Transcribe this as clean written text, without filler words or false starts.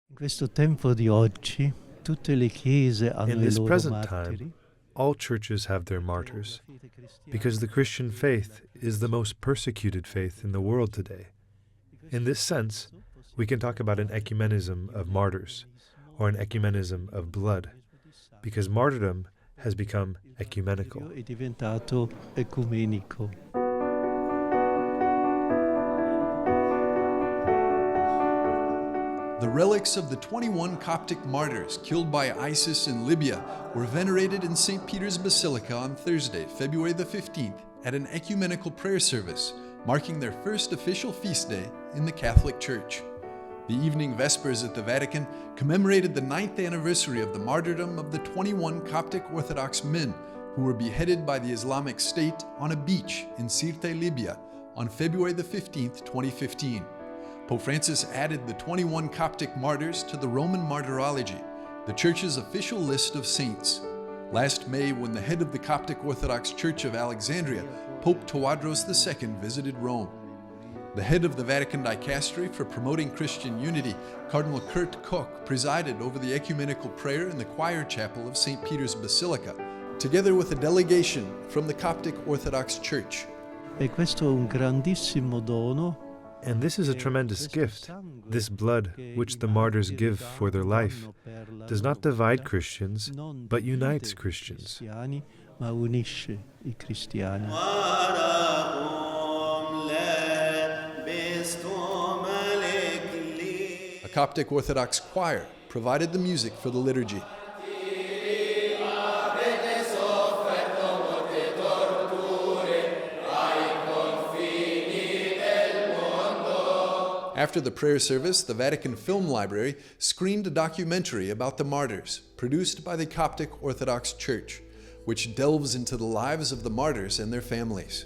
In questo tempo di oggi, tutte le chiese hanno In i this loro present martiri, time, all churches have their martyrs, because the Christian faith is the most persecuted faith in the world today. In this sense, we can talk about an ecumenism of martyrs, or an ecumenism of blood, because martyrdom has become ecumenical. è diventato ecumenico. The relics of the 21 Coptic martyrs killed by ISIS in Libya were venerated in St. Peter's Basilica on Thursday, February the 15th, at an ecumenical prayer service, marking their first official feast day in the Catholic Church. The evening vespers at the Vatican commemorated the 9th anniversary of the martyrdom of the 21 Coptic Orthodox men who were beheaded by the Islamic State on a beach in Sirte, Libya, on February the 15th, 2015. Pope Francis added the 21 Coptic martyrs to the Roman Martyrology, the Church's official list of saints. Last May, when the head of the Coptic Orthodox Church of Alexandria, Pope Tawadros II, visited Rome. The head of the Vatican Dicastery for Promoting Christian Unity, Cardinal Kurt Koch, presided over the ecumenical prayer in the choir chapel of St. Peter's Basilica, together with a delegation from the Coptic Orthodox Church. E questo è un grandissimo dono. And this is a tremendous gift. This blood, which the martyrs give for their life, does not divide Christians, but unites Christians. Ma unisce I cristiani. A Coptic Orthodox choir provided the music for the liturgy. After the prayer service, the Vatican Film Library screened a documentary about the martyrs, produced by the Coptic Orthodox Church, which delves into the lives of the martyrs and their families.